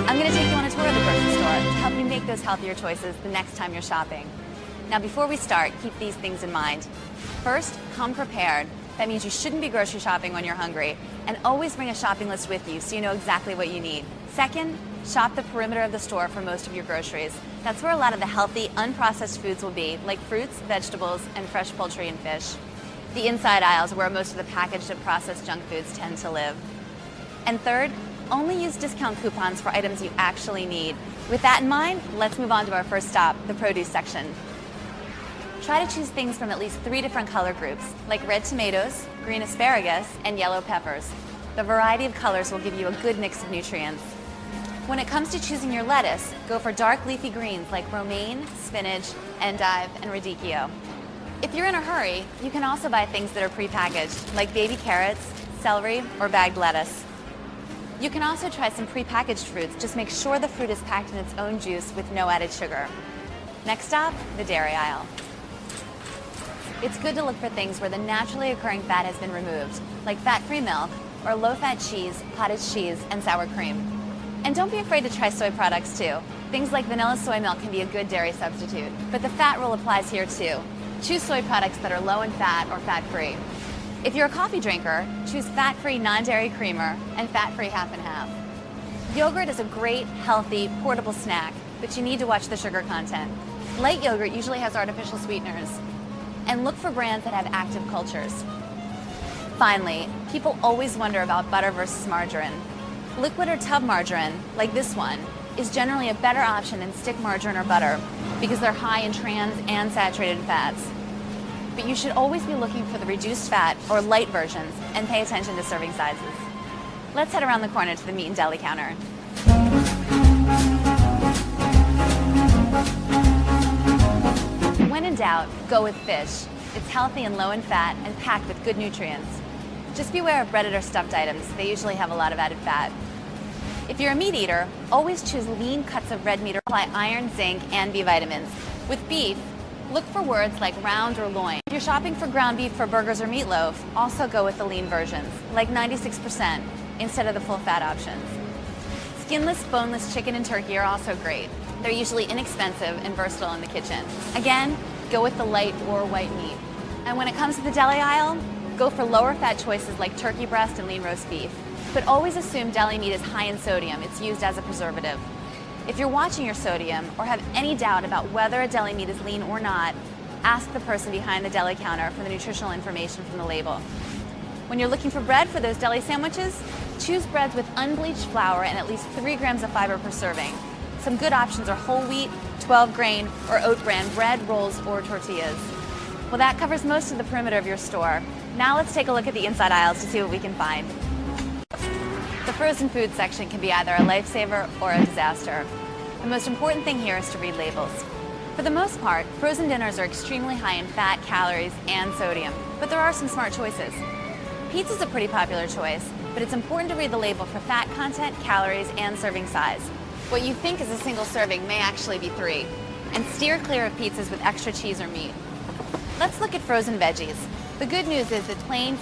I'm going to take you on a tour of the grocery store to help you make those healthier choices the next time you're shopping. Now, before we start, keep these things in mind. First, come prepared. That means you shouldn't be grocery shopping when you're hungry, and always bring a shopping list with you so you know exactly what you need. Second, shop the perimeter of the store for most of your groceries. That's where a lot of the healthy, unprocessed foods will be, like fruits, vegetables, and fresh poultry and fish. The inside aisles are where most of the packaged and processed junk foods tend to live. And third, only use discount coupons for items you actually need. With that in mind, let's move on to our first stop, the produce section. Try to choose things from at least 3 different color groups, like red tomatoes, green asparagus, and yellow peppers. The variety of colors will give you a good mix of nutrients. When it comes to choosing your lettuce, go for dark leafy greens like romaine, spinach, endive, and radicchio. If you're in a hurry, you can also buy things that are prepackaged, like baby carrots, celery, or bagged lettuce. You can also try some prepackaged fruits. Just make sure the fruit is packed in its own juice with no added sugar. Next stop, the dairy aisle. It's good to look for things where the naturally occurring fat has been removed, like fat-free milk or low-fat cheese, cottage cheese, and sour cream. And don't be afraid to try soy products too. Things like vanilla soy milk can be a good dairy substitute, but the fat rule applies here too. Choose soy products that are low in fat or fat-free. If you're a coffee drinker, choose fat-free non-dairy creamer and fat-free half and half. Yogurt is a great, healthy, portable snack, but you need to watch the sugar content. Light yogurt usually has artificial sweeteners. And look for brands that have active cultures. Finally, people always wonder about butter versus margarine. Liquid or tub margarine, like this one, is generally a better option than stick margarine or butter because they're high in trans and saturated fats. But you should always be looking for the reduced fat or light versions and pay attention to serving sizes. Let's head around the corner to the meat and deli counter. When in doubt, go with fish. It's healthy and low in fat and packed with good nutrients. Just beware of breaded or stuffed items. They usually have a lot of added fat. If you're a meat eater, always choose lean cuts of red meat or apply iron, zinc, and B vitamins. With beef, look for words like round or loin. If you're shopping for ground beef for burgers or meatloaf, also go with the lean versions, like 96%, instead of the full fat options. Skinless, boneless chicken and turkey are also great. They're usually inexpensive and versatile in the kitchen. Again, go with the light or white meat. And when it comes to the deli aisle, go for lower fat choices like turkey breast and lean roast beef. But always assume deli meat is high in sodium. It's used as a preservative. If you're watching your sodium or have any doubt about whether a deli meat is lean or not, ask the person behind the deli counter for the nutritional information from the label. When you're looking for bread for those deli sandwiches, choose breads with unbleached flour and at least 3 grams of fiber per serving. Some good options are whole wheat, 12 grain, or oat bran bread, rolls, or tortillas. Well, that covers most of the perimeter of your store. Now let's take a look at the inside aisles to see what we can find. The frozen food section can be either a lifesaver or a disaster. The most important thing here is to read labels. For the most part, frozen dinners are extremely high in fat, calories, and sodium, but there are some smart choices. Pizza is a pretty popular choice, but it's important to read the label for fat content, calories, and serving size. What you think is a single serving may actually be 3, and steer clear of pizzas with extra cheese or meat. Let's look at frozen veggies. The good news is that plain,